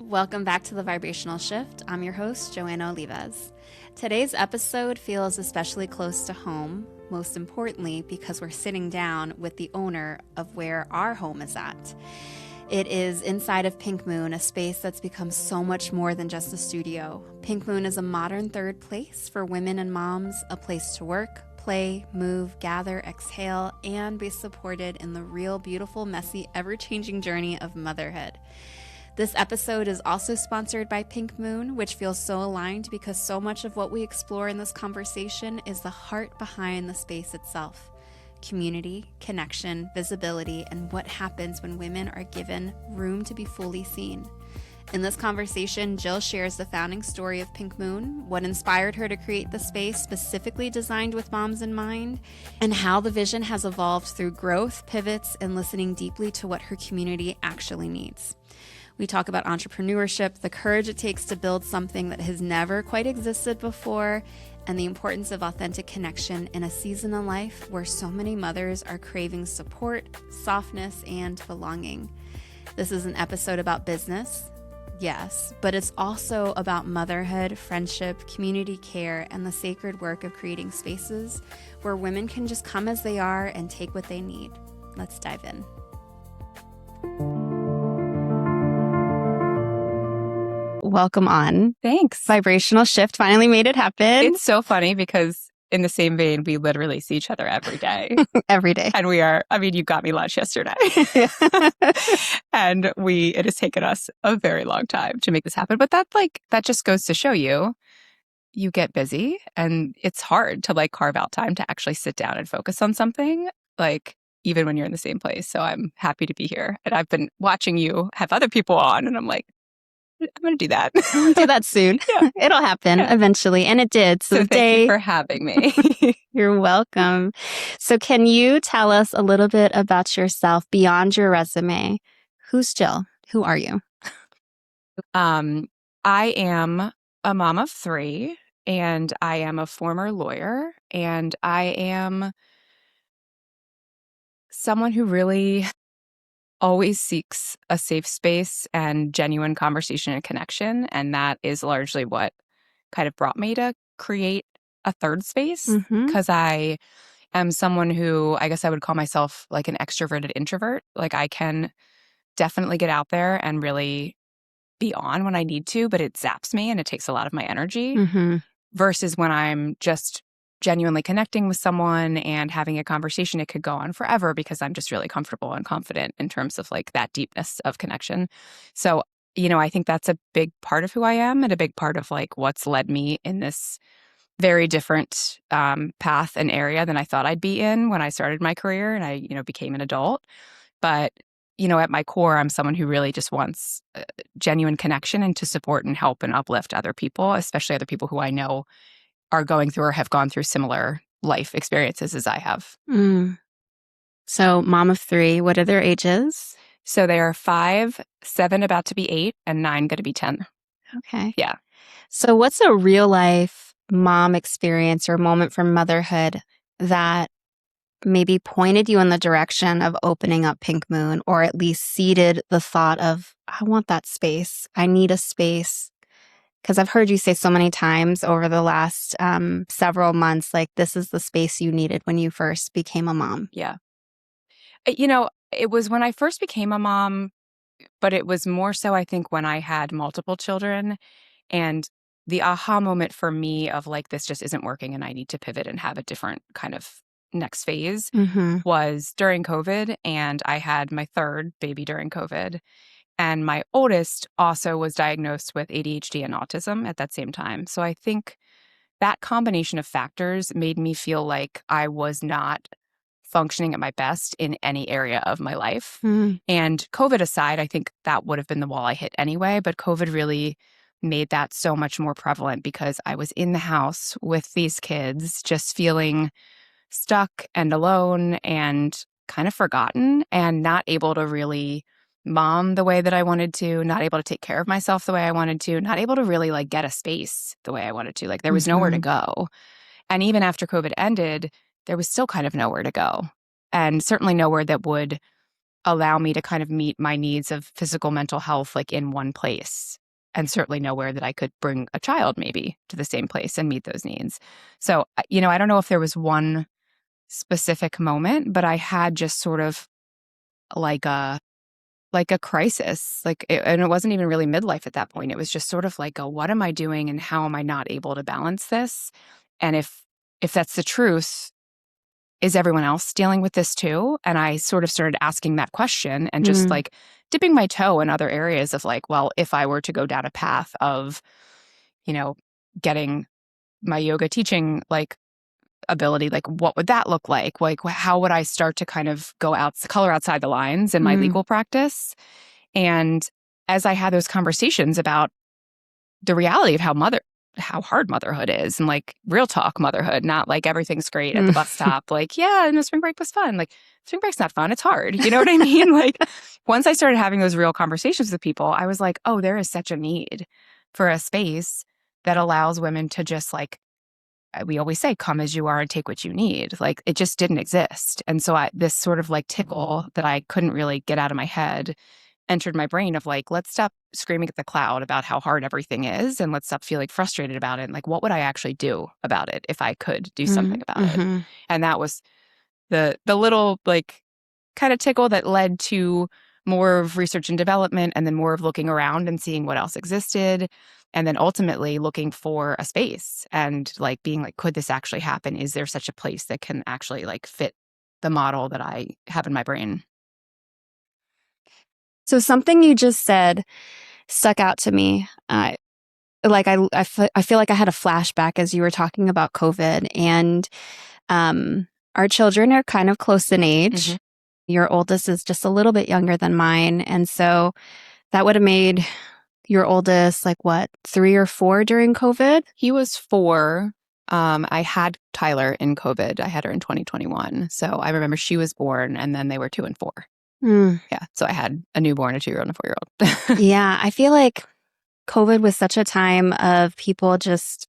Welcome back to The Vibrational Shift. I'm your host, Joanna Olivas. Today's episode feels especially close to home, most importantly because we're sitting down with the owner of where our home is at. It is inside of Pink Moon, a space that's become so much more than just a studio. Pink Moon is a modern third place for women and moms, a place to work, play, move, gather, exhale, and be supported in the real, beautiful, messy, ever-changing journey of motherhood. This episode is also sponsored by Pink Moon, which feels so aligned because so much of what we explore in this conversation is the heart behind the space itself. Community, connection, visibility, and what happens when women are given room to be fully seen. In this conversation, Jill shares the founding story of Pink Moon, what inspired her to create the space specifically designed with moms in mind, and how the vision has evolved through growth, pivots, and listening deeply to what her community actually needs. We talk about entrepreneurship, the courage it takes to build something that has never quite existed before, and the importance of authentic connection in a season of life where so many mothers are craving support, softness, and belonging. This is an episode about business, yes, but it's also about motherhood, friendship, community care, and the sacred work of creating spaces where women can just come as they are and take what they need. Let's dive in. Welcome on. Thanks. Vibrational Shift finally made it happen. It's so funny because in the same vein, we literally see each other every day. Every day. And you got me lunch yesterday. And it has taken us a very long time to make this happen. But that just goes to show you get busy and it's hard to carve out time to actually sit down and focus on something, even when you're in the same place. So I'm happy to be here. And I've been watching you have other people on and I'm like, I'm going to do that. We'll do that soon. Yeah. It'll happen eventually. And it did. So thank you for having me. You're welcome. So can you tell us a little bit about yourself beyond your resume? Who's Jill? Who are you? I am a mom of 3 and I am a former lawyer and I am someone who really always seeks a safe space and genuine conversation and connection. And that is largely what kind of brought me to create a third space because I am someone who I guess I would call myself an extroverted introvert. I can definitely get out there and really be on when I need to, but it zaps me and it takes a lot of my energy versus when I'm just genuinely connecting with someone and having a conversation, it could go on forever because I'm just really comfortable and confident in terms of that deepness of connection. So, I think that's a big part of who I am and a big part of what's led me in this very different path and area than I thought I'd be in when I started my career and I, became an adult. But, at my core, I'm someone who really just wants genuine connection and to support and help and uplift other people, especially other people who I know are going through or have gone through similar life experiences as I have. So mom of 3, what are their ages? So they are 5, 7 about to be 8, and 9 going to be 10. Okay. Yeah. So what's a real life mom experience or moment from motherhood that maybe pointed you in the direction of opening up Pink Moon, or at least seeded the thought of, I want that space. I need a space. Because I've heard you say so many times over the last several months, this is the space you needed when you first became a mom. Yeah. It was when I first became a mom, but it was more so, I think, when I had multiple children. And the aha moment for me of this just isn't working and I need to pivot and have a different kind of next phase was during COVID. And I had my 3rd baby during COVID. And my oldest also was diagnosed with ADHD and autism at that same time. So I think that combination of factors made me feel like I was not functioning at my best in any area of my life. And COVID aside, I think that would have been the wall I hit anyway. But COVID really made that so much more prevalent because I was in the house with these kids just feeling stuck and alone and kind of forgotten and not able to really mom the way that I wanted to, not able to take care of myself the way I wanted to, not able to really get a space the way I wanted to. There was nowhere to go. And even after COVID ended, there was still kind of nowhere to go. And certainly nowhere that would allow me to kind of meet my needs of physical, mental health, like in one place. And certainly nowhere that I could bring a child maybe to the same place and meet those needs. So, I don't know if there was one specific moment, but I had just sort of like a crisis, and it wasn't even really midlife at that point. It was just sort of like what am I doing and how am I not able to balance this? And if that's the truth, is everyone else dealing with this too? And I sort of started asking that question and just like dipping my toe in other areas of like, well, if I were to go down a path of, getting my yoga teaching like ability, like what would that look like? Like how would I start to kind of color outside the lines in my legal practice? And as I had those conversations about the reality of how hard motherhood is and like real talk motherhood, not like everything's great at the bus stop. Like, yeah, and the spring break was fun. Like spring break's not fun. It's hard. You know what I mean? Like once I started having those real conversations with people, I was like, oh, there is such a need for a space that allows women to just like, we always say, come as you are and take what you need. Like it just didn't exist. And so this sort of like tickle that I couldn't really get out of my head entered my brain of like, let's stop screaming at the cloud about how hard everything is and let's stop feeling frustrated about it. And like, what would I actually do about it if I could do something about it? And that was the little like kind of tickle that led to more of research and development and then more of looking around and seeing what else existed. And then ultimately looking for a space and like being like, could this actually happen? Is there such a place that can actually like fit the model that I have in my brain? So something you just said stuck out to me. I feel like I had a flashback as you were talking about COVID, and our children are kind of close in age. Your oldest is just a little bit younger than mine, and so that would have made your oldest like what, 3 or 4 during COVID? He was 4. I had Tyler in COVID. I had her in 2021. So I remember she was born and then they were 2 and 4. Yeah. So I had a newborn, a 2-year-old, and a 4-year-old. Yeah. I feel like COVID was such a time of people just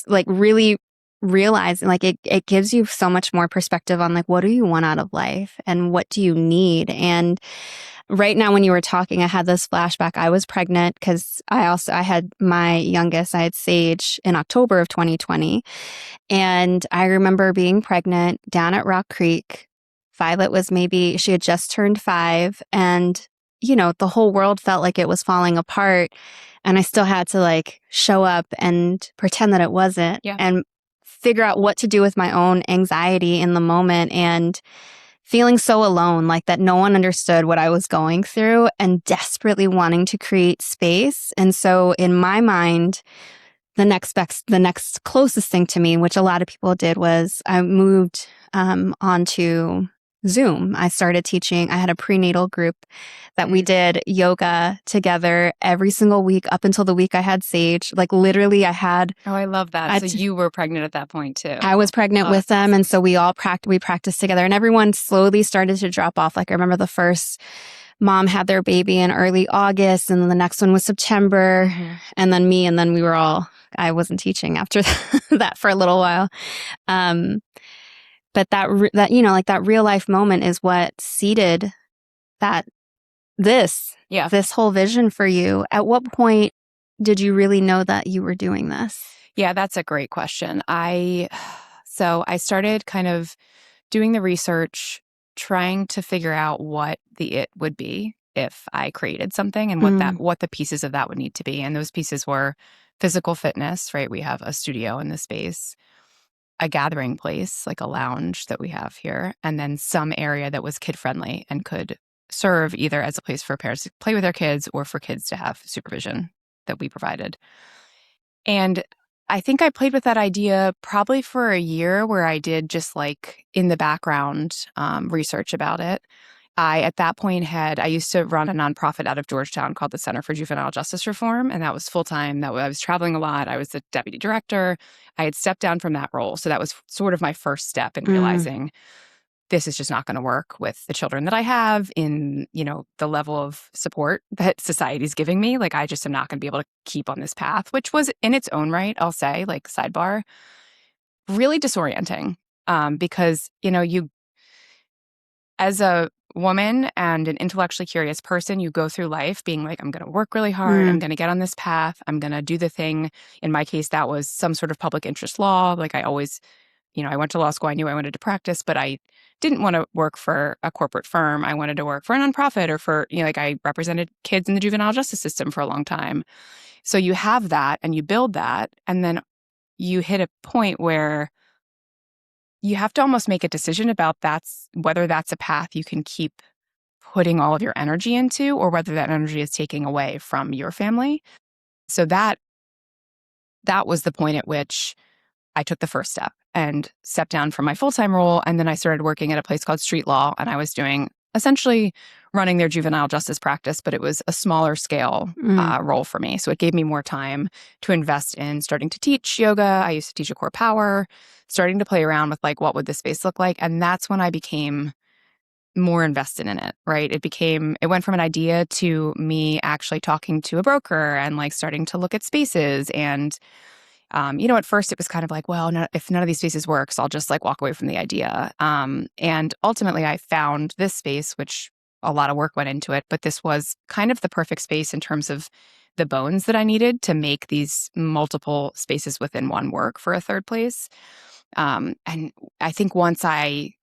like really realizing like it gives you so much more perspective on like, what do you want out of life and what do you need? And right now, when you were talking, I had this flashback. I was pregnant because I had my youngest, I had Sage in October of 2020. And I remember being pregnant down at Rock Creek. Violet was she had just turned 5. And, the whole world felt like it was falling apart. And I still had to like show up and pretend that it wasn't and figure out what to do with my own anxiety in the moment. And feeling so alone, like that no one understood what I was going through and desperately wanting to create space. And so in my mind, the next closest thing to me, which a lot of people did, was I moved onto Zoom. I started teaching. I had a prenatal group that we did yoga together every single week up until the week I had Sage. Like literally I had... Oh, I love that. So you were pregnant at that point too. I was pregnant with them. And so we practiced together and everyone slowly started to drop off. Like I remember the first mom had their baby in early August and then the next one was September and then me. And then I wasn't teaching after that for a little while. But that that real life moment is what seeded this whole vision for you. At what point did you really know that you were doing this? Yeah, that's a great question. So I started kind of doing the research, trying to figure out what the it would be if I created something and what the pieces of that would need to be. And those pieces were physical fitness, right? We have a studio in the space, a gathering place, like a lounge that we have here, and then some area that was kid-friendly and could serve either as a place for parents to play with their kids or for kids to have supervision that we provided. And I think I played with that idea probably for a year where I did just like in the background research about it. At that point I used to run a nonprofit out of Georgetown called the Center for Juvenile Justice Reform. And that was full-time. I was traveling a lot. I was the deputy director. I had stepped down from that role. So that was sort of my first step in realizing this is just not going to work with the children that I have in, the level of support that society's giving me. Like, I just am not going to be able to keep on this path, which was in its own right, I'll say, like sidebar, really disorienting. Because, as a woman and an intellectually curious person, you go through life being like, I'm going to work really hard. I'm going to get on this path. I'm going to do the thing. In my case, that was some sort of public interest law. Like I always, I went to law school. I knew I wanted to practice, but I didn't want to work for a corporate firm. I wanted to work for a nonprofit or for, like I represented kids in the juvenile justice system for a long time. So you have that and you build that. And then you hit a point where you have to almost make a decision about whether that's a path you can keep putting all of your energy into or whether that energy is taking away from your family. So that was the point at which I took the first step and stepped down from my full-time role. And then I started working at a place called Street Law, and I was doing essentially running their juvenile justice practice, but it was a smaller scale role for me. So it gave me more time to invest in starting to teach yoga. I used to teach a core power, starting to play around with like, what would this space look like? And that's when I became more invested in it, right? It went from an idea to me actually talking to a broker and like starting to look at spaces. And, at first it was kind of like, well, if none of these spaces works, I'll just like walk away from the idea. And ultimately I found this space, which a lot of work went into it, but this was kind of the perfect space in terms of the bones that I needed to make these multiple spaces within one work for a third place. And I think once I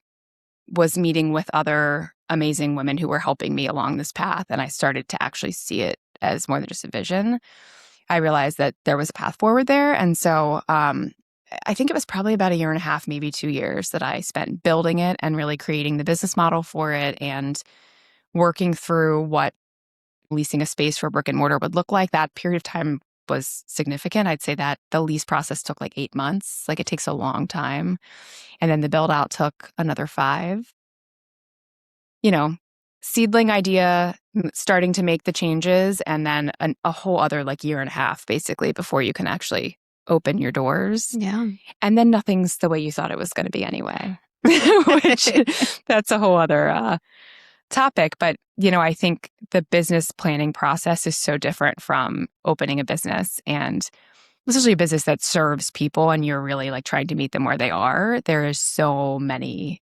was meeting with other amazing women who were helping me along this path, and I started to actually see it as more than just a vision, I realized that there was a path forward there. And so I think it was probably about a year and a half, maybe 2 years that I spent building it and really creating the business model for it and working through what leasing a space for brick and mortar would look like. That period of time was significant. I'd say that the lease process took like 8 months. Like it takes a long time. And then the build out took another 5. Seedling idea, starting to make the changes, and then a whole other like year and a half basically before you can actually open your doors. Yeah. And then nothing's the way you thought it was going to be anyway, which that's a whole other topic. But, I think the business planning process is so different from opening a business, and especially a business that serves people and you're really like trying to meet them where they are. There is so many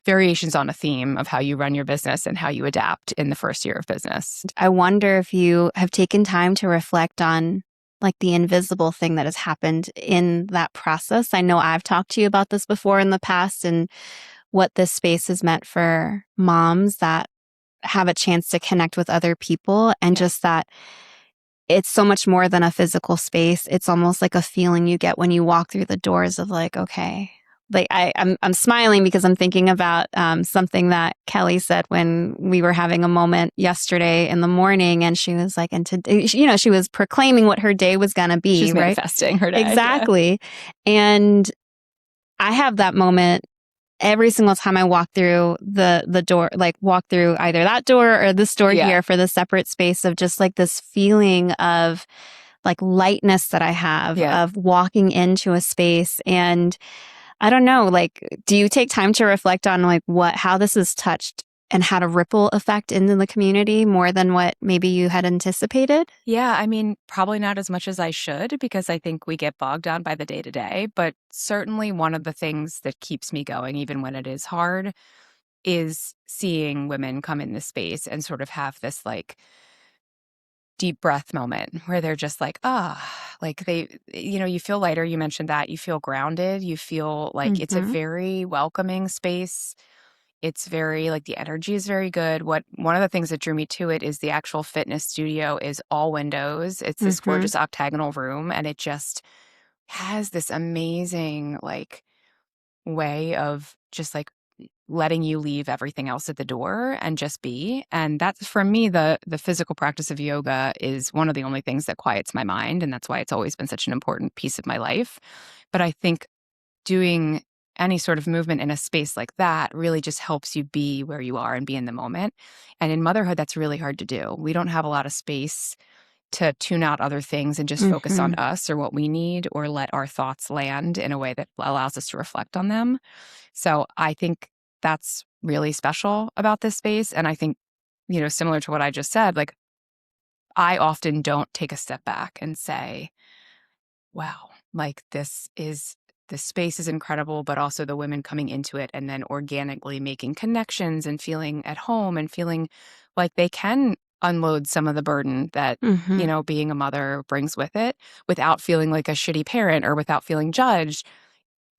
variations on a theme of how you run your business and how you adapt in the first year of business. I wonder if you have taken time to reflect on like the invisible thing that has happened in that process. I know I've talked to you about this before in the past and what this space has meant for moms that have a chance to connect with other people, and just that it's so much more than a physical space. It's almost like a feeling you get when you walk through the doors of like, okay, like I'm smiling because I'm thinking about something that Kelly said when we were having a moment yesterday in the morning, and she was like, and today, she was proclaiming what her day was going to be. She's right? Manifesting her day. Exactly. Yeah. And I have that moment every single time I walk through the door, like walk through either that door or this door here for the separate space, of just like this feeling of like lightness that I have of walking into a space. And I don't know, like, do you take time to reflect on like how this has touched and had a ripple effect into the community more than what maybe you had anticipated? Yeah, I mean, probably not as much as I should, because I think we get bogged down by the day to day. But certainly one of the things that keeps me going, even when it is hard, is seeing women come in this space and sort of have this like deep breath moment where they're just like, like you feel lighter. You mentioned that. You feel grounded. You feel like it's a very welcoming space. It's very like the energy is very good. One of the things that drew me to it is the actual fitness studio is all windows. It's this gorgeous octagonal room, and it just has this amazing like way of just like letting you leave everything else at the door and just be. And that's, for me, the physical practice of yoga is one of the only things that quiets my mind, and that's why it's always been such an important piece of my life. But I think doing any sort of movement in a space like that really just helps you be where you are and be in the moment. And in motherhood, that's really hard to do. We don't have a lot of space to tune out other things and just focus on us or what we need, or let our thoughts land in a way that allows us to reflect on them. So I think that's really special about this space. And I think, similar to what I just said, like I often don't take a step back and say, wow, like this is the space is incredible, but also the women coming into it and then organically making connections and feeling at home and feeling like they can unload some of the burden that, being a mother brings with it without feeling like a shitty parent or without feeling judged,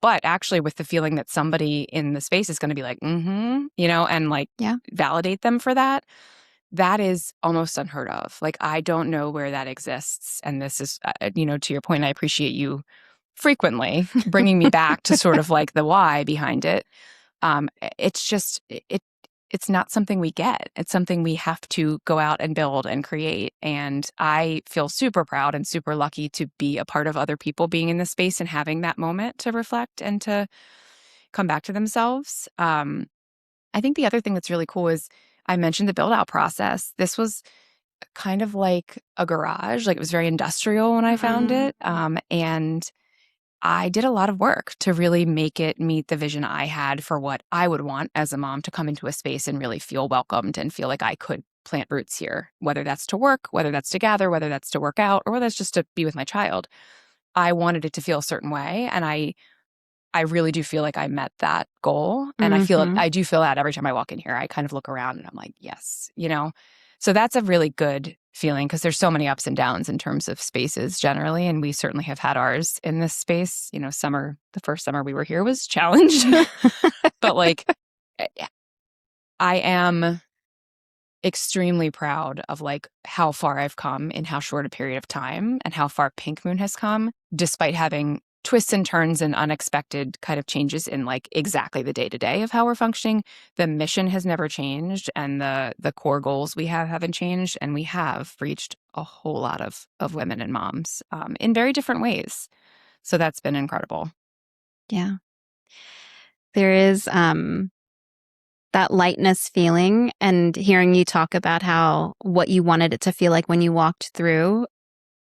but actually with the feeling that somebody in the space is going to be like, and like validate them for that. That is almost unheard of. Like, I don't know where that exists. And this is, to your point, I appreciate you frequently bringing me back to sort of like the why behind it. It's just, it's not something we get. It's something we have to go out and build and create. And I feel super proud and super lucky to be a part of other people being in this space and having that moment to reflect and to come back to themselves. I think the other thing that's really cool is I mentioned the build out process. This was kind of like a garage. Like, it was very industrial when I found it. And I did a lot of work to really make it meet the vision I had for what I would want as a mom to come into a space and really feel welcomed and feel like I could plant roots here, whether that's to work, whether that's to gather, whether that's to work out, or whether that's just to be with my child. I wanted it to feel a certain way. And I really do feel like I met that goal. And I do feel that every time I walk in here. I kind of look around and I'm like, yes, So that's a really good feeling because there's so many ups and downs in terms of spaces generally. And we certainly have had ours in this space. The first summer we were here was challenged. But like, I am extremely proud of like how far I've come in how short a period of time and how far Pink Moon has come, despite having twists and turns and unexpected kind of changes in like exactly the day-to-day of how we're functioning. The mission has never changed and the core goals we haven't changed. And we have reached a whole lot of women and moms in very different ways. So that's been incredible. Yeah. There is that lightness feeling, and hearing you talk about what you wanted it to feel like when you walked through.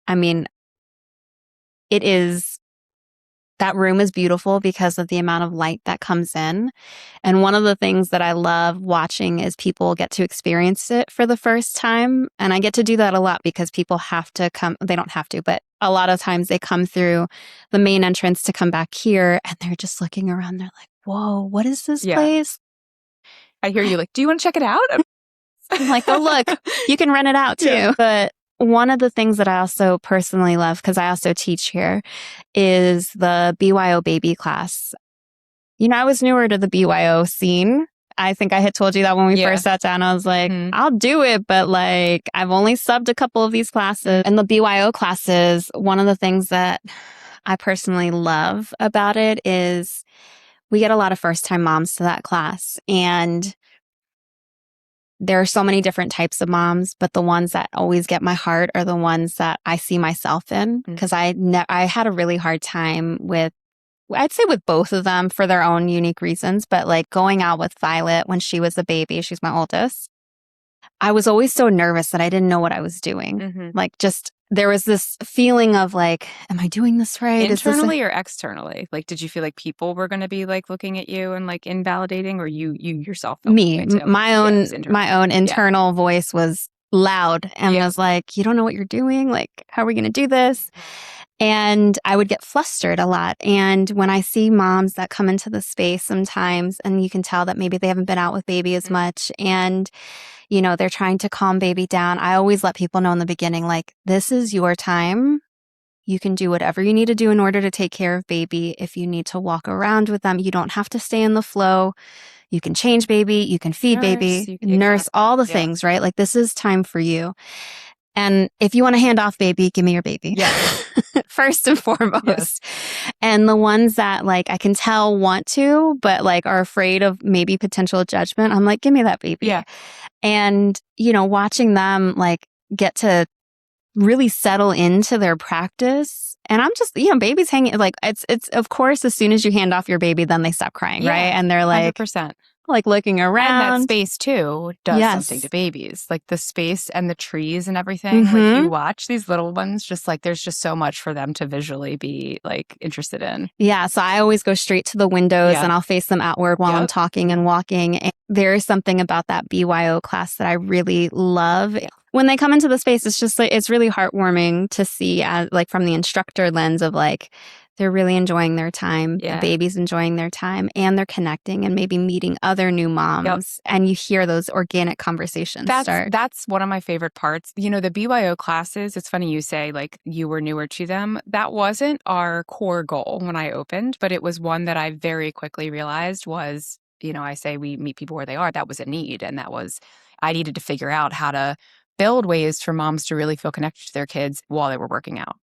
I mean, that room is beautiful because of the amount of light that comes in. And one of the things that I love watching is people get to experience it for the first time. And I get to do that a lot because people have to come, they don't have to, but a lot of times they come through the main entrance to come back here and they're just looking around. They're like, whoa, what is this place? I hear you like, do you want to check it out? I'm like, oh, look, you can rent it out too. Yeah. But one of the things that I also personally love, because I also teach here, is the BYO baby class. I was newer to the BYO scene. I think I had told you that when we first sat down. I was like, I'll do it, but like, I've only subbed a couple of these classes. And the BYO classes, one of the things that I personally love about it is we get a lot of first-time moms to that class. And there are so many different types of moms, but the ones that always get my heart are the ones that I see myself in. Because I had a really hard time with both of them for their own unique reasons. But like going out with Violet when she was a baby, she's my oldest, I was always so nervous that I didn't know what I was doing. Like, just there was this feeling of like, am I doing this right? Internally or externally? Like, did you feel like people were going to be like looking at you and like invalidating, or you yourself? My own internal voice was loud and was like, you don't know what you're doing. Like, how are we going to do this? And I would get flustered a lot. And when I see moms that come into the space sometimes, and you can tell that maybe they haven't been out with baby as much, and they're trying to calm baby down, I always let people know in the beginning, like, this is your time. You can do whatever you need to do in order to take care of baby. If you need to walk around with them, you don't have to stay in the flow. You can change baby. You can feed baby, nurse, all the things, right? Like, this is time for you. And if you want to hand off baby, give me your baby. Yeah. First and foremost. Yes. And the ones that like I can tell want to, but like are afraid of maybe potential judgment, I'm like, give me that baby. Yeah. And, watching them like get to really settle into their practice. And I'm just, babies hanging, like, it's of course, as soon as you hand off your baby, then they stop crying, right? And they're like, 100%. Like looking around. And that space too does something to babies. Like the space and the trees and everything. Like you watch these little ones, just like there's just so much for them to visually be like interested in. Yeah. So I always go straight to the windows and I'll face them outward while I'm talking and walking. And there is something about that BYO class that I really love. When they come into the space, it's just like, it's really heartwarming to see like from the instructor lens of like, They're really enjoying their time. The Yeah. baby's enjoying their time, and they're connecting and maybe meeting other new moms. And you hear those organic conversations start. That's one of my favorite parts. The BYO classes, it's funny you say like you were newer to them. That wasn't our core goal when I opened, but it was one that I very quickly realized was, I say we meet people where they are. That was a need. And I needed to figure out how to build ways for moms to really feel connected to their kids while they were working out.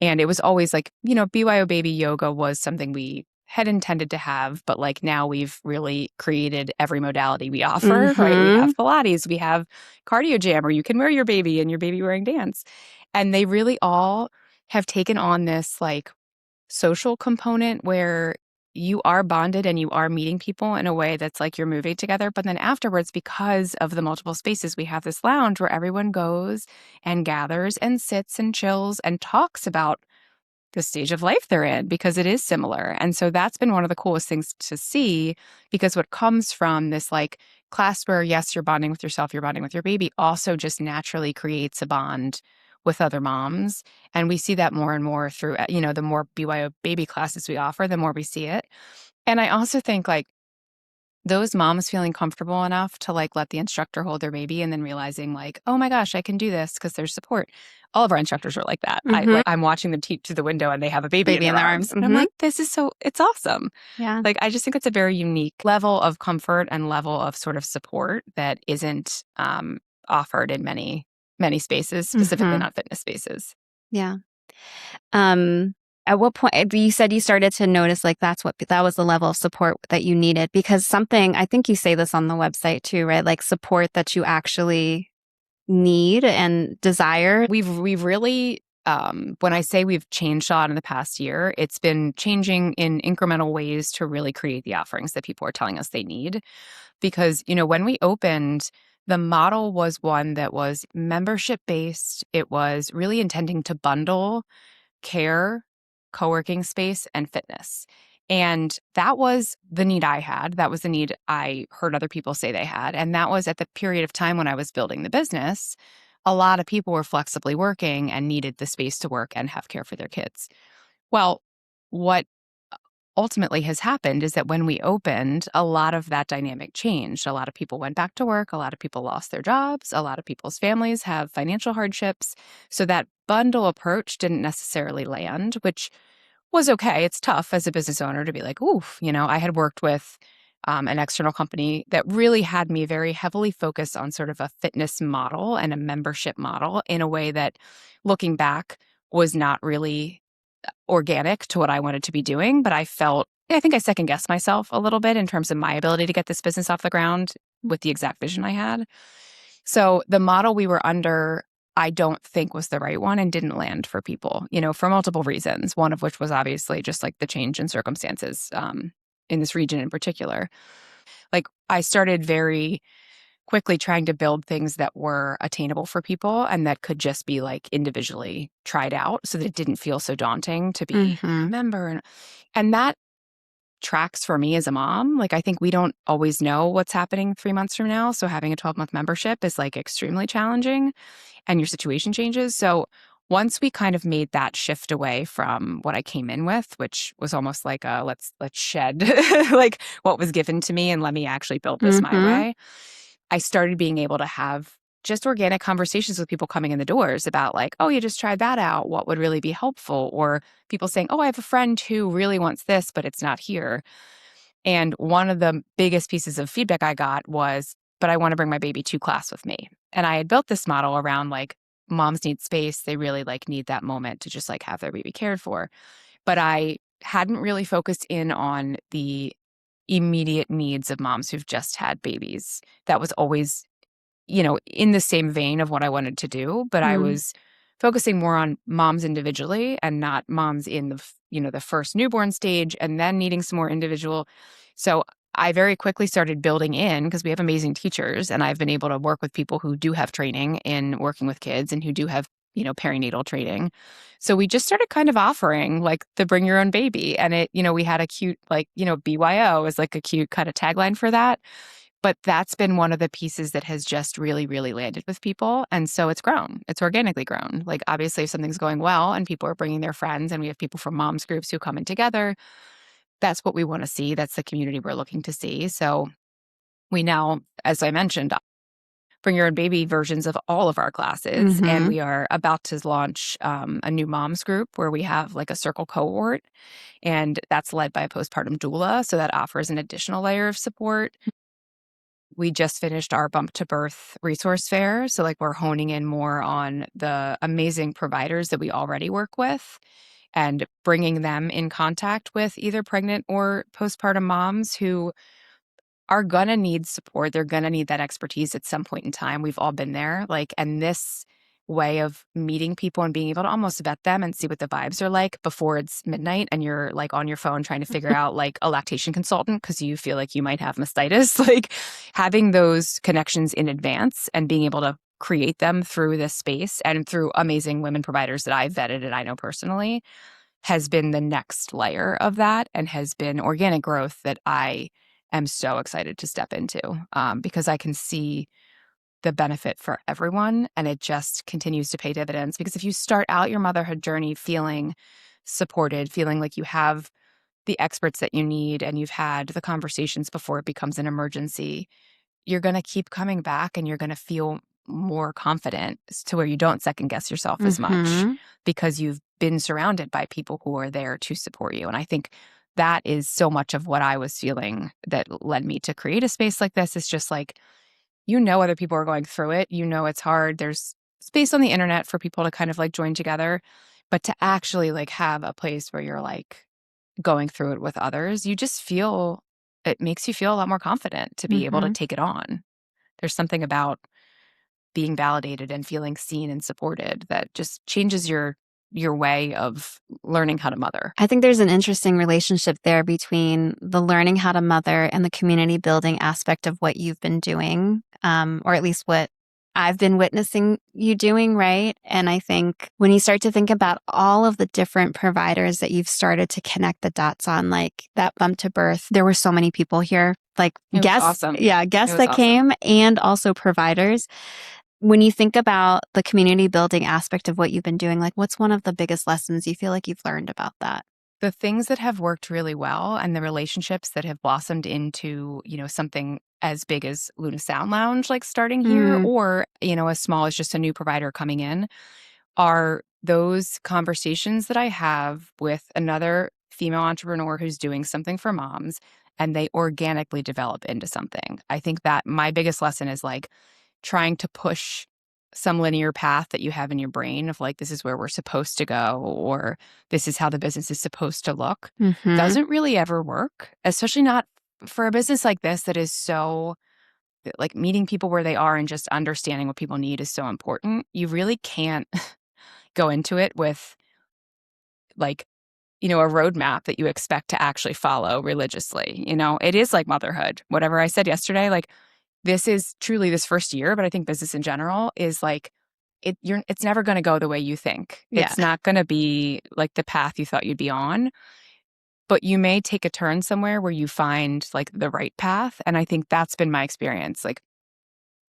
And it was always like, BYO baby yoga was something we had intended to have, but like now we've really created every modality we offer, right? We have Pilates, we have cardio jam, where you can wear your baby and your baby wearing dance. And they really all have taken on this like social component where you are bonded and you are meeting people in a way that's like you're moving together. But then afterwards, because of the multiple spaces, we have this lounge where everyone goes and gathers and sits and chills and talks about the stage of life they're in, because it is similar. And so that's been one of the coolest things to see, because what comes from this like class where, yes, you're bonding with yourself, you're bonding with your baby, also just naturally creates a bond with other moms. And we see that more and more through, the more BYO baby classes we offer, the more we see it. And I also think like those moms feeling comfortable enough to like let the instructor hold their baby and then realizing like, oh my gosh, I can do this because there's support. All of our instructors are like that. I'm watching them teach through the window and they have a baby in their arms. And I'm like, it's awesome. Yeah. Like, I just think it's a very unique level of comfort and level of sort of support that isn't offered in many, many spaces, specifically not fitness spaces. Yeah. At what point, you said you started to notice like that was the level of support that you needed, because I think you say this on the website too, right? Like support that you actually need and desire. We've really, when I say we've changed a lot in the past year, it's been changing in incremental ways to really create the offerings that people are telling us they need. Because, when we opened, the model was one that was membership based. It was really intending to bundle care, co-working space, and fitness. And that was the need I had. That was the need I heard other people say they had. And that was at the period of time when I was building the business. A lot of people were flexibly working and needed the space to work and have care for their kids. Well, what ultimately has happened is that when we opened, a lot of that dynamic changed. A lot of people went back to work. A lot of people lost their jobs. A lot of people's families have financial hardships. So that bundle approach didn't necessarily land, which was okay. It's tough as a business owner to be like, oof, I had worked with an external company that really had me very heavily focused on sort of a fitness model and a membership model in a way that, looking back, was not really organic to what I wanted to be doing. But I think I second guessed myself a little bit in terms of my ability to get this business off the ground with the exact vision I had. So the model we were under, I don't think was the right one and didn't land for people, for multiple reasons. One of which was obviously just like the change in circumstances in this region in particular. Like, I started very quickly trying to build things that were attainable for people and that could just be like individually tried out, so that it didn't feel so daunting to be a member. And that tracks for me as a mom. Like, I think we don't always know what's happening 3 months from now. So having a 12-month membership is like extremely challenging, and your situation changes. So once we kind of made that shift away from what I came in with, which was almost like a let's shed like what was given to me and let me actually build this my way, I started being able to have just organic conversations with people coming in the doors about like, oh, you just tried that out. What would really be helpful? Or people saying, oh, I have a friend who really wants this, but it's not here. And one of the biggest pieces of feedback I got was, but I want to bring my baby to class with me. And I had built this model around like moms need space. They really like need that moment to just like have their baby cared for. But I hadn't really focused in on the immediate needs of moms who've just had babies. That was always, in the same vein of what I wanted to do, but I was focusing more on moms individually and not moms in the first newborn stage and then needing some more individual. So I very quickly started building in, because we have amazing teachers and I've been able to work with people who do have training in working with kids and who do have perinatal training. So we just started kind of offering like the bring your own baby. And it, we had a cute, like, BYO is like a cute kind of tagline for that. But that's been one of the pieces that has just really, really landed with people. And so it's grown. It's organically grown. Like, obviously, if something's going well and people are bringing their friends and we have people from moms groups who come in together, that's what we want to see. That's the community we're looking to see. So we now, as I mentioned, bring your own baby versions of all of our classes. And we are about to launch a new moms group where we have like a circle cohort. And that's led by a postpartum doula. So that offers an additional layer of support. We just finished our Bump to Birth resource fair. So, like, we're honing in more on the amazing providers that we already work with and bringing them in contact with either pregnant or postpartum moms who are going to need support. They're going to need that expertise at some point in time. We've all been there. Like, and this way of meeting people and being able to almost vet them and see what the vibes are like before it's midnight and you're like on your phone trying to figure out like a lactation consultant because you feel like you might have mastitis. Like, having those connections in advance and being able to create them through this space and through amazing women providers that I've vetted and I know personally has been the next layer of that and has been organic growth that I am so excited to step into because I can see the benefit for everyone, and it just continues to pay dividends. Because if you start out your motherhood journey feeling supported, feeling like you have the experts that you need and you've had the conversations before it becomes an emergency, you're going to keep coming back and you're going to feel more confident to where you don't second guess yourself as much because you've been surrounded by people who are there to support you. And I think that is so much of what I was feeling that led me to create a space like this. Is just like, other people are going through it. It's hard. There's space on the internet for people to kind of like join together, but to actually like have a place where you're like going through it with others, it makes you feel a lot more confident to be able to take it on. There's something about being validated and feeling seen and supported that just changes your way of learning how to mother. I think there's an interesting relationship there between the learning how to mother and the community building aspect of what you've been doing, or at least what I've been witnessing you doing, right? And I think when you start to think about all of the different providers that you've started to connect the dots on, like that Bump to Birth, there were so many people here, like guests, awesome. Guests that came and also providers. When you think about the community building aspect of what you've been doing, like what's one of the biggest lessons you feel like you've learned about that? The things that have worked really well and the relationships that have blossomed into, something as big as Luna Sound Lounge, like starting here, or, as small as just a new provider coming in, are those conversations that I have with another female entrepreneur who's doing something for moms and they organically develop into something. I think that my biggest lesson is like trying to push some linear path that you have in your brain of like, this is where we're supposed to go, or this is how the business is supposed to look, doesn't really ever work, especially not for a business like this that is so like meeting people where they are and just understanding what people need is so important. You really can't go into it with like, a roadmap that you expect to actually follow religiously. It is like motherhood. Whatever I said yesterday, like, this is truly this first year, but I think business in general is like it's never going to go the way you think. Yeah. It's not going to be like the path you thought you'd be on, but you may take a turn somewhere where you find like the right path. And I think that's been my experience. Like,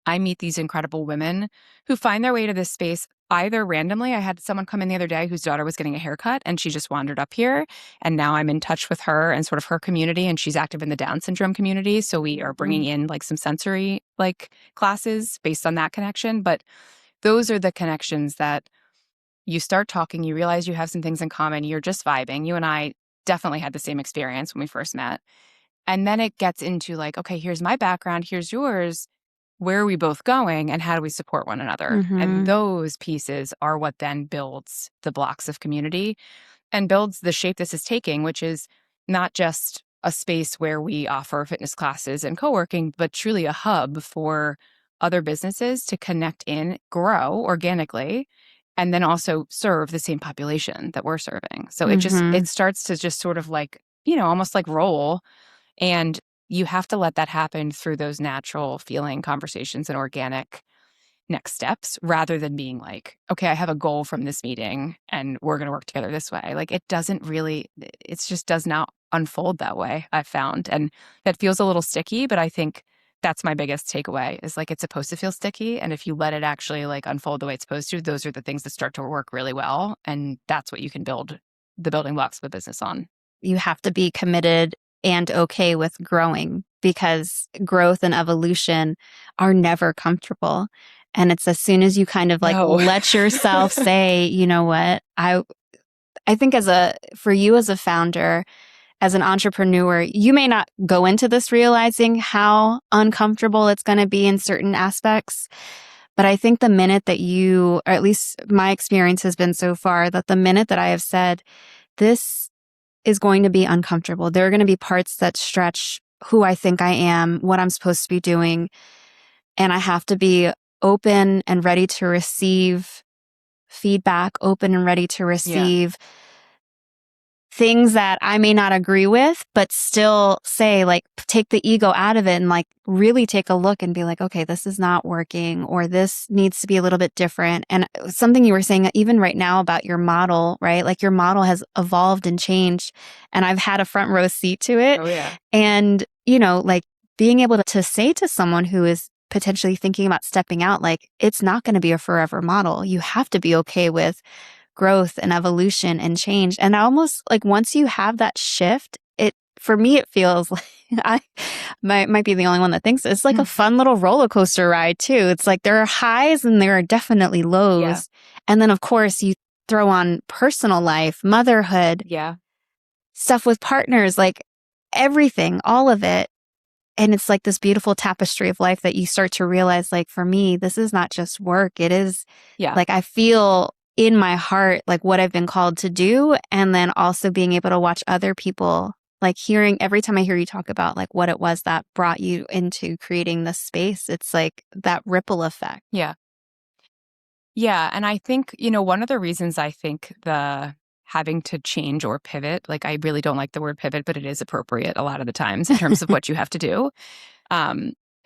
I meet these incredible women who find their way to this space either randomly. I had someone come in the other day whose daughter was getting a haircut and she just wandered up here. And now I'm in touch with her and sort of her community, and she's active in the Down syndrome community. So we are bringing in like some sensory like classes based on that connection. But those are the connections that you start talking, you realize you have some things in common, you're just vibing. You and I definitely had the same experience when we first met. And then it gets into like, okay, here's my background, here's yours. Where are we both going and how do we support one another? And those pieces are what then builds the blocks of community and builds the shape this is taking, which is not just a space where we offer fitness classes and co-working, but truly a hub for other businesses to connect in, grow organically, and then also serve the same population that we're serving. So it starts to just sort of like, almost like roll. And you have to let that happen through those natural feeling conversations and organic next steps rather than being like, okay, I have a goal from this meeting and we're going to work together this way. Like, it just does not unfold that way, I've found. And that feels a little sticky, but I think that's my biggest takeaway is like, it's supposed to feel sticky. And if you let it actually like unfold the way it's supposed to, those are the things that start to work really well. And that's what you can build the building blocks of a business on. You have to be committed and okay with growing, because growth and evolution are never comfortable. And it's as soon as you kind of like No. let yourself say, you know what, I think for you as a founder, as an entrepreneur, you may not go into this realizing how uncomfortable it's going to be in certain aspects. But I think the minute that you, or at least my experience has been so far, that the minute that I have said, this is going to be uncomfortable, there are going to be parts that stretch who I think I am, what I'm supposed to be doing. And I have to be open and ready to receive feedback, open and ready to receive things that I may not agree with, but still say, like, take the ego out of it and like really take a look and be like, okay, this is not working, or this needs to be a little bit different. And something you were saying even right now about your model, right? Like your model has evolved and changed, and I've had a front row seat to it. Oh, yeah. And, you know, like being able to say to someone who is potentially thinking about stepping out, like, it's not going to be a forever model. You have to be okay with growth and evolution and change. And almost like once you have that shift, for me, it feels like I might be the only one that thinks it's like a fun little roller coaster ride too. It's like there are highs and there are definitely lows. Yeah. And then of course you throw on personal life, motherhood, stuff with partners, like everything, all of it. And it's like this beautiful tapestry of life that you start to realize, like, for me, this is not just work. It is like, I feel in my heart, like what I've been called to do. And then also being able to watch other people, like hearing every time I hear you talk about like what it was that brought you into creating this space, it's like that ripple effect. Yeah. Yeah. And I think, you know, one of the reasons I think the having to change or pivot, like I really don't like the word pivot, but it is appropriate a lot of the times in terms of what you have to do.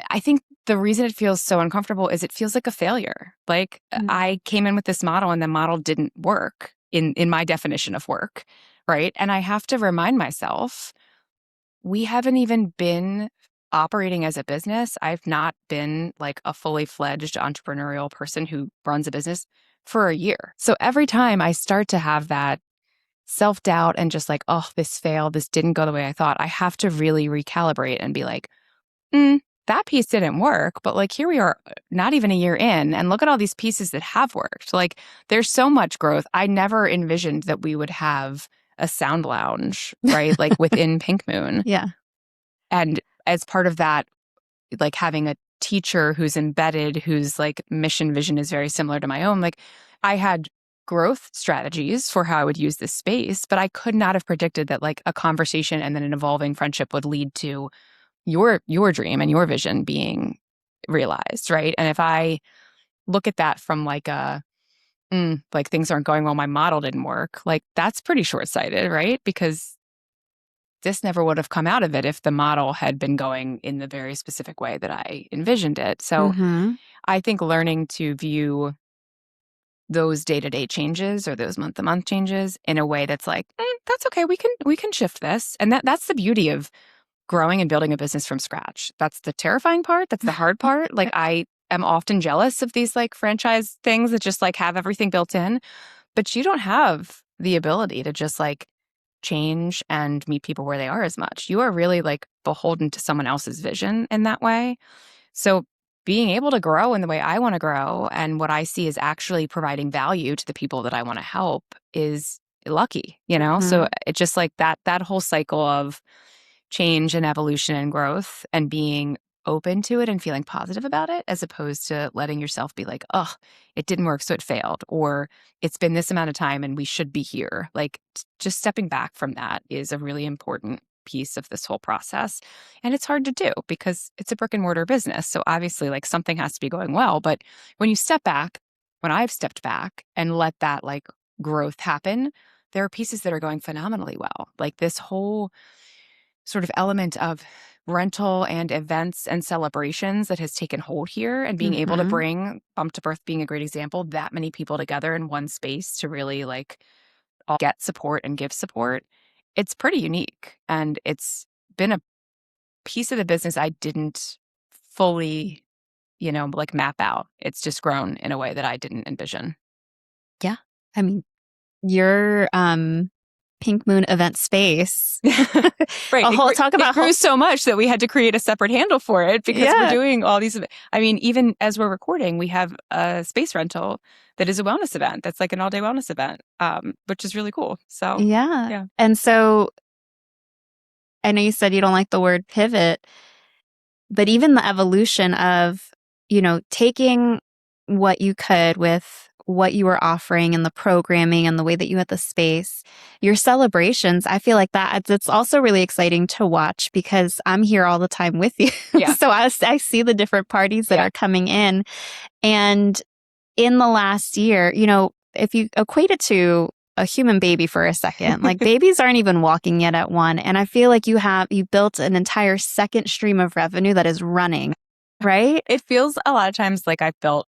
I think the reason it feels so uncomfortable is it feels like a failure. Like I came in with this model and the model didn't work in my definition of work, right? And I have to remind myself, we haven't even been operating as a business. I've not been like a fully fledged entrepreneurial person who runs a business for a year. So every time I start to have that self-doubt and just like, oh, this failed, this didn't go the way I thought, I have to really recalibrate and be like, that piece didn't work, but like here we are not even a year in, and look at all these pieces that have worked. Like there's so much growth. I never envisioned that we would have a sound lounge, right? Like within Pink Moon. Yeah. And as part of that, like having a teacher who's embedded, whose like mission vision is very similar to my own, like I had growth strategies for how I would use this space, but I could not have predicted that like a conversation and then an evolving friendship would lead to your dream and your vision being realized, right? And if I look at that from like like things aren't going well, my model didn't work, like that's pretty short-sighted, right? Because this never would have come out of it if the model had been going in the very specific way that I envisioned it. So I think learning to view those day-to-day changes or those month-to-month changes in a way that's like, that's okay, we can shift this. And that's the beauty of growing and building a business from scratch. That's the terrifying part. That's the hard part. Like I am often jealous of these like franchise things that just like have everything built in, but you don't have the ability to just like change and meet people where they are as much. You are really like beholden to someone else's vision in that way. So being able to grow in the way I want to grow and what I see is actually providing value to the people that I want to help is lucky, you know? So it's just like that whole cycle of change and evolution and growth and being open to it and feeling positive about it, as opposed to letting yourself be like, oh, it didn't work, so it failed, or it's been this amount of time and we should be here. Like just stepping back from that is a really important piece of this whole process. And it's hard to do because it's a brick and mortar business. So obviously like something has to be going well. But when you step back, when I've stepped back and let that like growth happen, there are pieces that are going phenomenally well. Like this whole sort of element of rental and events and celebrations that has taken hold here, and being able to bring Bump to Birth being a great example, that many people together in one space to really like all get support and give support. It's pretty unique. And it's been a piece of the business I didn't fully, like map out. It's just grown in a way that I didn't envision. Yeah. I mean, your Pink Moon event space. Right. It grew so much that we had to create a separate handle for it because we're doing all these. I mean, even as we're recording, we have a space rental that is a wellness event. That's like an all-day wellness event, which is really cool. So yeah. And so I know you said you don't like the word pivot, but even the evolution of, taking what you could with what you were offering and the programming and the way that you had the space, your celebrations, I feel like that it's also really exciting to watch because I'm here all the time with you. Yeah. So I see the different parties that are coming in. And in the last year, if you equate it to a human baby for a second, like babies aren't even walking yet at 1. And I feel like you built an entire second stream of revenue that is running, right? It feels a lot of times like I've built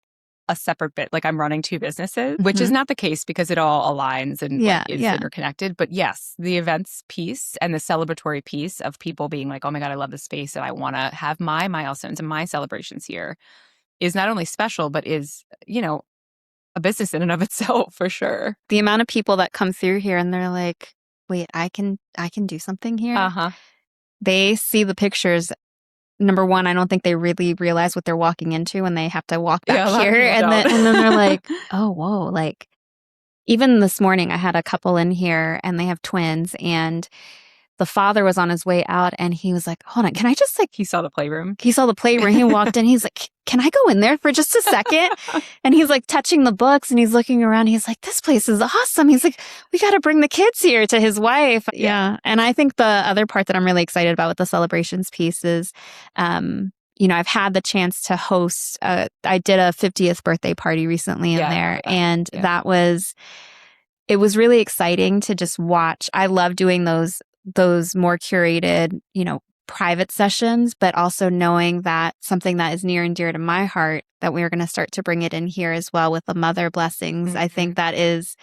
a separate bit, like I'm running 2 businesses, which is not the case because it all aligns and is interconnected. But yes, the events piece and the celebratory piece of people being like, oh my God, I love this space and I want to have my milestones and my celebrations here is not only special, but is, a business in and of itself for sure. The amount of people that come through here and they're like, wait, I can do something here. Uh-huh. They see the pictures. Number one, I don't think they really realize what they're walking into when they have to walk back here. And then they're like, oh, whoa. Like, even this morning, I had a couple in here and they have twins. And the father was on his way out and he was like, hold on, can I just He saw the playroom. He walked in. He's like, can I go in there for just a second? And he's like touching the books and he's looking around. He's like, this place is awesome. He's like, we got to bring the kids here, to his wife. Yeah. And I think the other part that I'm really excited about with the celebrations piece is, I've had the chance to host, I did a 50th birthday party recently in there. And it was really exciting to just watch. I love doing those more curated, private sessions, but also knowing that something that is near and dear to my heart, that we are going to start to bring it in here as well with the mother blessings. Mm-hmm. I think that is,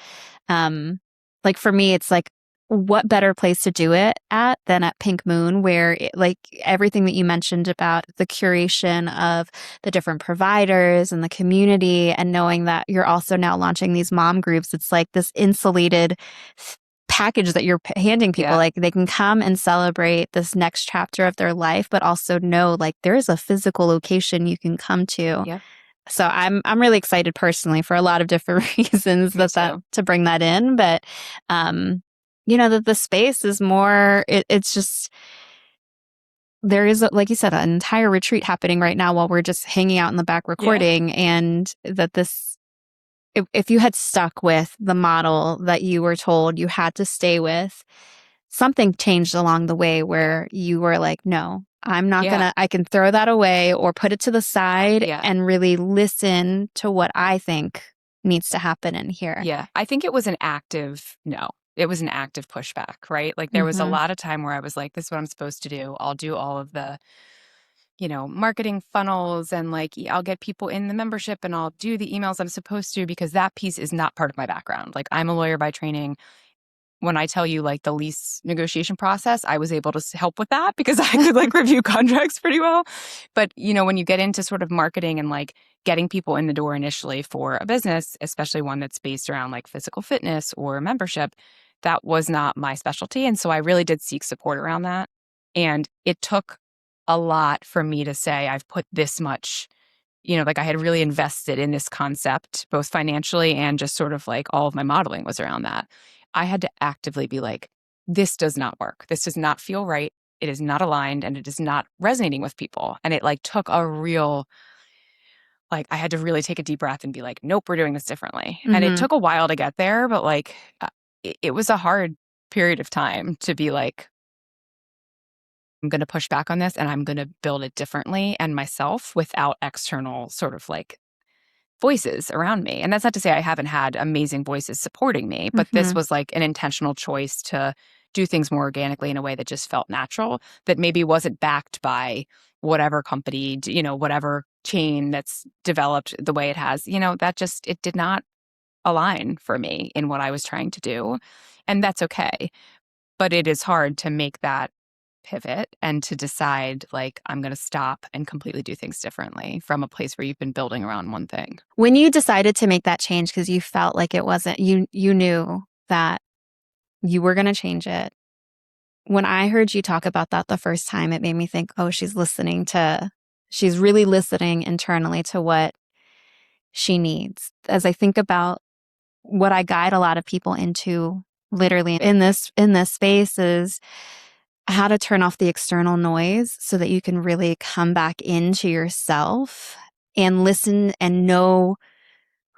like for me, it's like, what better place to do it at than at Pink Moon, where like everything that you mentioned about the curation of the different providers and the community, and knowing that you're also now launching these mom groups, it's like this insulated package that you're handing people. Like they can come and celebrate this next chapter of their life, but also know like there is a physical location you can come to. Yeah. So I'm really excited personally for a lot of different reasons to bring that in. But that the space is more, it's just, there is, like you said, an entire retreat happening right now while we're just hanging out in the back recording. And that if you had stuck with the model that you were told you had to stay with, something changed along the way where you were like, no, I'm not gonna, I can throw that away or put it to the side and really listen to what I think needs to happen in here. Yeah. I think it was an active pushback, right? Like there was a lot of time where I was like, this is what I'm supposed to do. I'll do all of the, marketing funnels and like I'll get people in the membership and I'll do the emails I'm supposed to, because that piece is not part of my background. Like I'm a lawyer by training. When I tell you like the lease negotiation process, I was able to help with that because I could like review contracts pretty well. But, when you get into sort of marketing and like getting people in the door initially for a business, especially one that's based around like physical fitness or membership, that was not my specialty. And so I really did seek support around that. And it took a lot for me to say, I've put this much, like I had really invested in this concept, both financially and just sort of like all of my modeling was around that. I had to actively be like, this does not work. This does not feel right. It is not aligned and it is not resonating with people. And it like took a real, like I had to really take a deep breath and be like, nope, we're doing this differently. Mm-hmm. And it took a while to get there, but like it was a hard period of time to be like, I'm going to push back on this and I'm going to build it differently and myself without external sort of like voices around me. And that's not to say I haven't had amazing voices supporting me, but this was like an intentional choice to do things more organically in a way that just felt natural, that maybe wasn't backed by whatever company, whatever chain that's developed the way it has, that just, it did not align for me in what I was trying to do. And that's okay. But it is hard to make that pivot and to decide, like, I'm going to stop and completely do things differently from a place where you've been building around one thing. When you decided to make that change because you felt like it wasn't, you knew that you were going to change it. When I heard you talk about that the first time, it made me think, oh, she's really listening internally to what she needs. As I think about what I guide a lot of people into literally in this space is how to turn off the external noise so that you can really come back into yourself and listen and know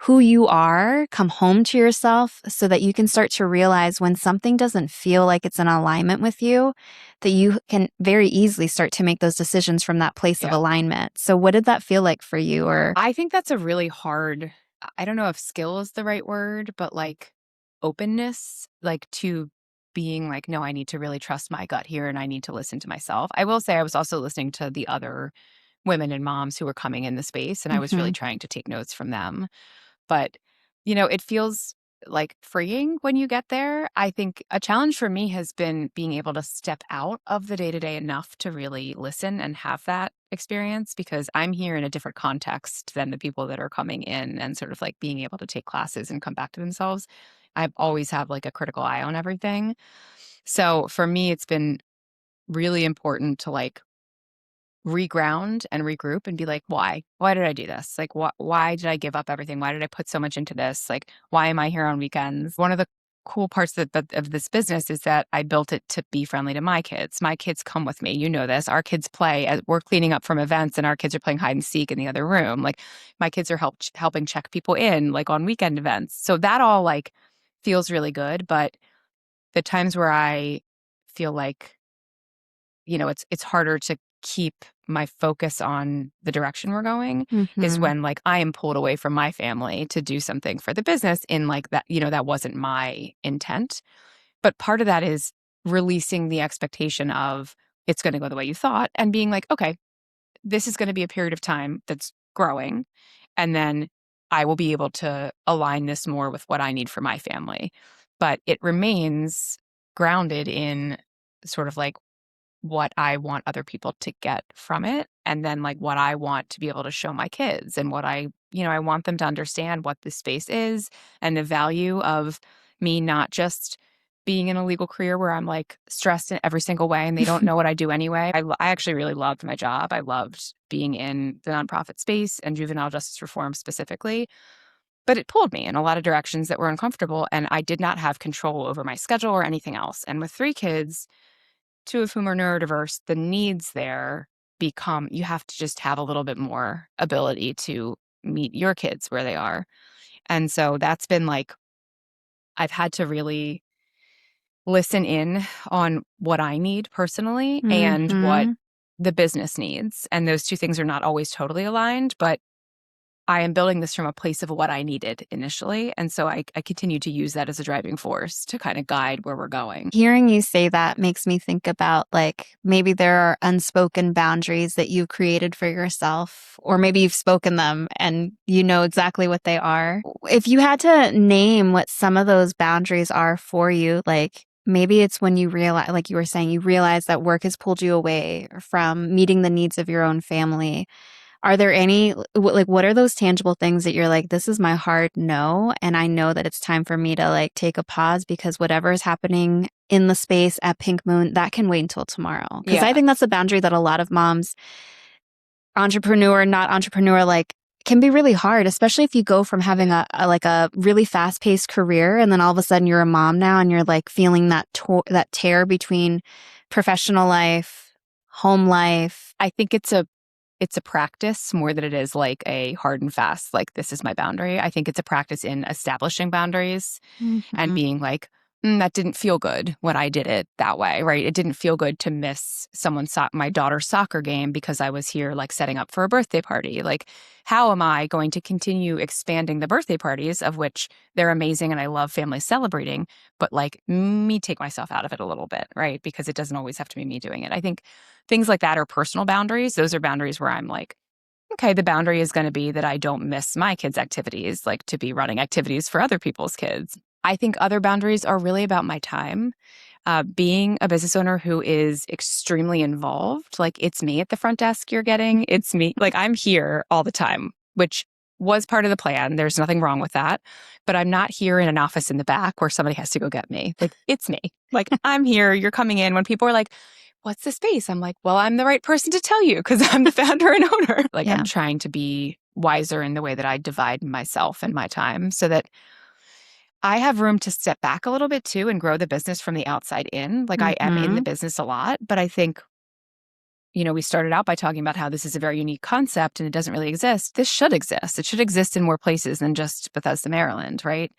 who you are, come home to yourself so that you can start to realize when something doesn't feel like it's in alignment with you, that you can very easily start to make those decisions from that place of alignment. So what did that feel like for you? Or I think that's a really hard, I don't know if skill is the right word, but like openness, like to being like, no, I need to really trust my gut here and I need to listen to myself. I will say I was also listening to the other women and moms who were coming in the space, and I was really trying to take notes from them. But, it feels like freeing when you get there. I think a challenge for me has been being able to step out of the day to day enough to really listen and have that experience, because I'm here in a different context than the people that are coming in and sort of like being able to take classes and come back to themselves. I always have like a critical eye on everything. So for me, it's been really important to like reground and regroup and be like, why did I do this? Like, why did I give up everything? Why did I put so much into this? Like, why am I here on weekends? One of the cool parts of this business is that I built it to be friendly to my kids. My kids come with me. You know this. Our kids play as we're cleaning up from events and our kids are playing hide and seek in the other room. Like my kids are helping check people in like on weekend events. So that all like feels really good. But the times where I feel like, it's harder to keep my focus on the direction we're going is when like I am pulled away from my family to do something for the business in like that, that wasn't my intent. But part of that is releasing the expectation of it's going to go the way you thought and being like, okay, this is going to be a period of time that's growing. And then I will be able to align this more with what I need for my family. But it remains grounded in sort of like what I want other people to get from it. And then like what I want to be able to show my kids and what I want them to understand what this space is and the value of me not just being in a legal career where I'm like stressed in every single way and they don't know what I do anyway. I actually really loved my job. I loved being in the nonprofit space and juvenile justice reform specifically. But it pulled me in a lot of directions that were uncomfortable and I did not have control over my schedule or anything else. And with 3 kids, 2 of whom are neurodiverse, the needs there you have to just have a little bit more ability to meet your kids where they are. And so that's been like, I've had to really listen in on what I need personally and what the business needs. And those 2 things are not always totally aligned, but I am building this from a place of what I needed initially. And so I continue to use that as a driving force to kind of guide where we're going. Hearing you say that makes me think about like maybe there are unspoken boundaries that you've created for yourself, or maybe you've spoken them and you know exactly what they are. If you had to name what some of those boundaries are for you, like maybe it's when you realize, like you were saying, you realize that work has pulled you away from meeting the needs of your own family. Are there any, like, what are those tangible things that you're like, this is my hard no, and I know that it's time for me to like take a pause because whatever is happening in the space at Pink Moon, that can wait until tomorrow. Because I think that's a boundary that a lot of moms, entrepreneur, not entrepreneur, like can be really hard, especially if you go from having a really fast paced career and then all of a sudden you're a mom now and you're like feeling that tear between professional life, home life. I think it's a practice more than it is like a hard and fast, like this is my boundary. I think it's a practice in establishing boundaries and being like, that didn't feel good when I did it that way, right? It didn't feel good to miss my daughter's soccer game because I was here like setting up for a birthday party. Like, how am I going to continue expanding the birthday parties, of which they're amazing and I love families celebrating, but like me take myself out of it a little bit, right? Because it doesn't always have to be me doing it. I think things like that are personal boundaries. Those are boundaries where I'm like, okay, the boundary is going to be that I don't miss my kids' activities, like to be running activities for other people's kids. I think other boundaries are really about my time. Being a business owner who is extremely involved, like it's me at the front desk you're getting. It's me. Like I'm here all the time, which was part of the plan. There's nothing wrong with that. But I'm not here in an office in the back where somebody has to go get me. Like it's me. Like I'm here. You're coming in. When people are like, what's the space? I'm like, well, I'm the right person to tell you because I'm the founder and owner. Like I'm trying to be wiser in the way that I divide myself and my time so that I have room to step back a little bit too and grow the business from the outside in. Like I am in the business a lot, but I think, we started out by talking about how this is a very unique concept and it doesn't really exist. This should exist. It should exist in more places than just Bethesda, Maryland, right?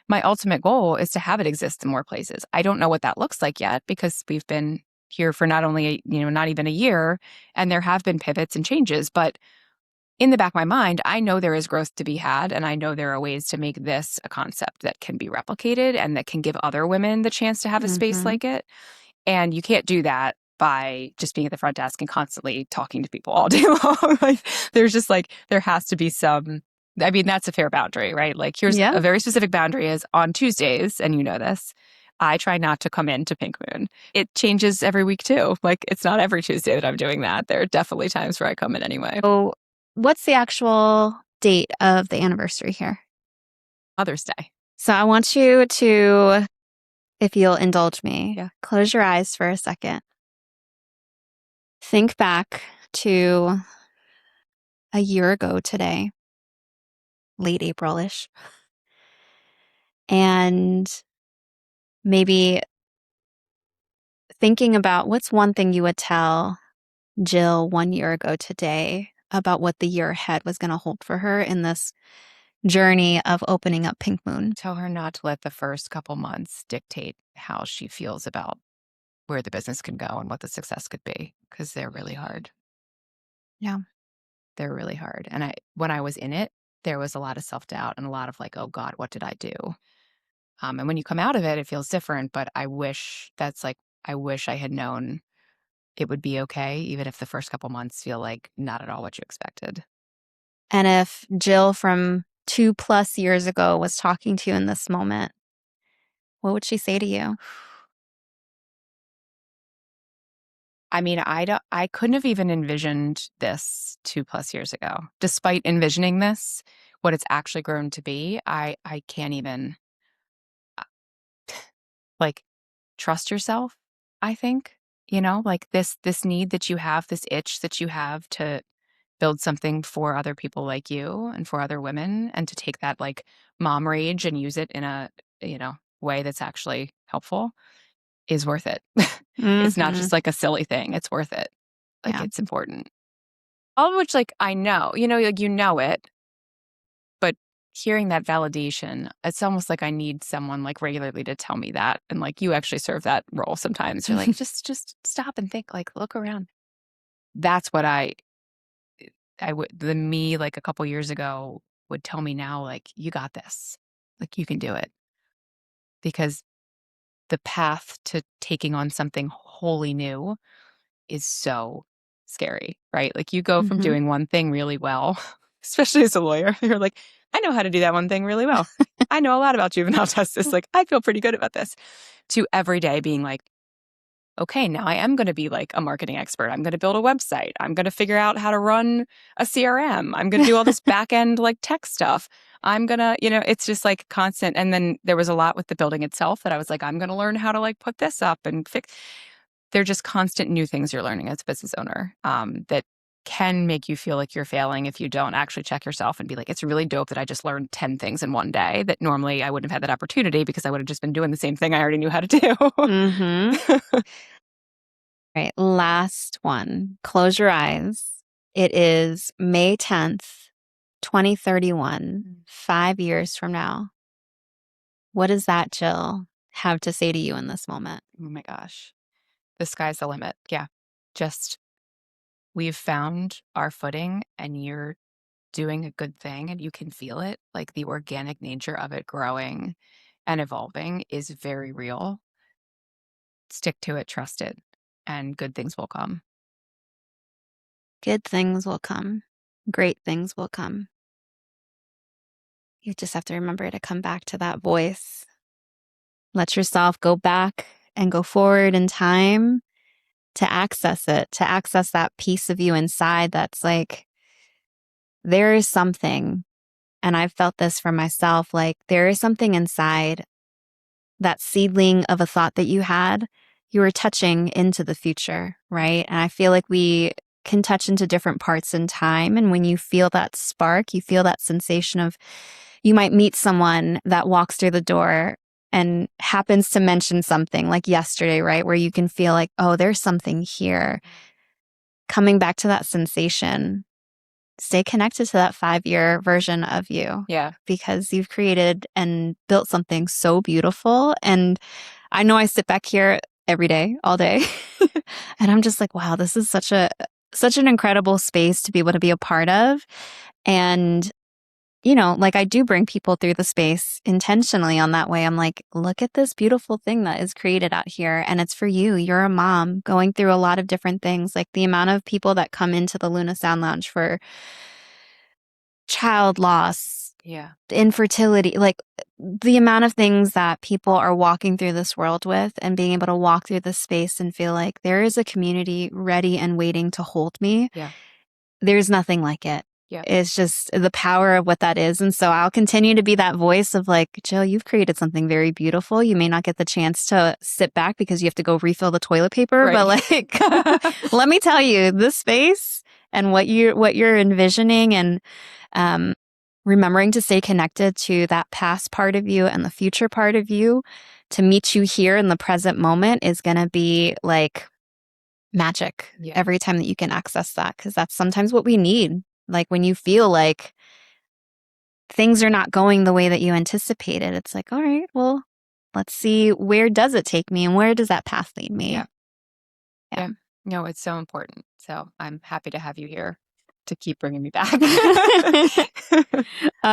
My ultimate goal is to have it exist in more places. I don't know what that looks like yet because we've been here for not only, not even a year, and there have been pivots and changes, but in the back of my mind, I know there is growth to be had, and I know there are ways to make this a concept that can be replicated and that can give other women the chance to have a space like it. And you can't do that by just being at the front desk and constantly talking to people all day long. Like, there has to be some, that's a fair boundary, right? Like, here's a very specific boundary is on Tuesdays, and you know this, I try not to come into Pink Moon. It changes every week too. Like, it's not every Tuesday that I'm doing that. There are definitely times where I come in anyway. So what's the actual date of the anniversary here? Mother's Day. So I want you to, if you'll indulge me, close your eyes for a second. Think back to a year ago today, late April-ish, and maybe thinking about what's one thing you would tell Jill 1 year ago today about what the year ahead was going to hold for her in this journey of opening up Pink Moon. Tell her not to let the first couple months dictate how she feels about where the business can go and what the success could be, because they're really hard. Yeah. They're really hard. And when I was in it, there was a lot of self-doubt and a lot of like, oh God, what did I do? And when you come out of it, it feels different. But I wish I had known it would be okay, even if the first couple months feel like not at all what you expected. And if Jill from 2+ years ago was talking to you in this moment, what would she say to you? I couldn't have even envisioned this 2+ years ago. Despite envisioning this, what it's actually grown to be, I can't even trust yourself, I think. Like this need that you have, this itch that you have to build something for other people like you and for other women, and to take that like mom rage and use it in a, way that's actually helpful is worth it. It's not just like a silly thing. It's worth it. Like it's important. All of which I know, it, but hearing that validation, it's almost like I need someone regularly to tell me that. And you actually serve that role sometimes. You're like, just stop and think, look around. That's what the me a couple years ago would tell me now, you got this, you can do it. Because the path to taking on something wholly new is so scary, right? You go from doing one thing really well, especially as a lawyer, you're like, I know how to do that one thing really well. I know a lot about juvenile justice. I feel pretty good about this. To every day being okay, now I am going to be a marketing expert. I'm going to build a website. I'm going to figure out how to run a CRM. I'm going to do all this back end tech stuff. I'm going to, it's just constant. And then there was a lot with the building itself that I was I'm going to learn how to put this up and fix. They're just constant new things you're learning as a business owner that can make you feel like you're failing if you don't actually check yourself and be it's really dope that I just learned 10 things in one day that normally I wouldn't have had that opportunity because I would have just been doing the same thing I already knew how to do. Right. Last one. Close your eyes. It is May 10th, 2031, 5 years from now. What does that Jill have to say to you in this moment? Oh my gosh. The sky's the limit. Yeah. Just, we've found our footing and you're doing a good thing and you can feel it. The organic nature of it growing and evolving is very real. Stick to it, trust it, and good things will come. Good things will come. Great things will come. You just have to remember to come back to that voice. Let yourself go back and go forward in time to access it, to access that piece of you inside that's like, there is something. And I've felt this for myself, like there is something inside that seedling of a thought that you had, you were touching into the future, right? And I feel like we can touch into different parts in time. And when you feel that spark, you feel that sensation of, you might meet someone that walks through the door and happens to mention something like yesterday, right? Where you can feel like, oh, there's something here. Coming back to that sensation, stay connected to that 5-year version of you. Yeah. Because you've created and built something so beautiful. And I know I sit back here every day, all day, and I'm just like, wow, this is such an incredible space to be able to be a part of. And, you know, like I do bring people through the space intentionally on that way. I'm like, look at this beautiful thing that is created out here. And it's for you. You're a mom going through a lot of different things. Like the amount of people that come into the Luna Sound Lounge for child loss, infertility, like the amount of things that people are walking through this world with, and being able to walk through this space and feel like there is a community ready and waiting to hold me. Yeah. There's nothing like it. Yeah. It's just the power of what that is. And so I'll continue to be that voice of like, Jill, you've created something very beautiful. You may not get the chance to sit back because you have to go refill the toilet paper, Right. but like, let me tell you, this space and what you're envisioning and remembering to stay connected to that past part of you and the future part of you to meet you here in the present moment is going to be like magic every time that you can access that, because that's sometimes what we need. Like when you feel like things are not going the way that you anticipated, it's like, all right, well, let's see, where does it take me and where does that path lead me? Yeah. No, it's so important. So I'm happy to have you here to keep bringing me back.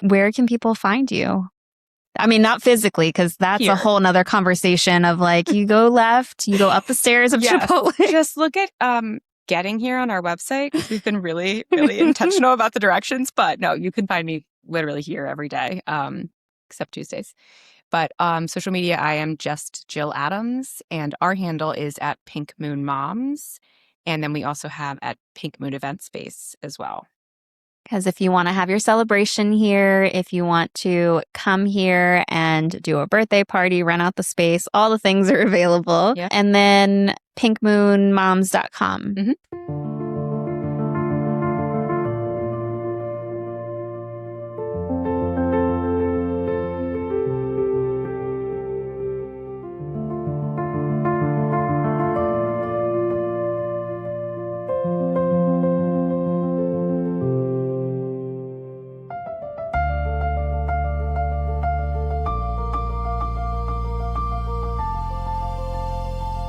Where can people find you? I mean, not physically, because that's a whole nother conversation of like, you go left, you go up the stairs of Chipotle. Just look at getting here on our website, because we've been really, really intentional about the directions. But no, you can find me literally here every day, except Tuesdays. But social media, I am just Jill Adams, and our handle is at Pink Moon Moms. And then we also have at Pink Moon Event Space as well. Because if you want to have your celebration here, if you want to come here and do a birthday party, rent out the space, all the things are available. Yeah. And then pinkmoonmoms.com. Mm-hmm.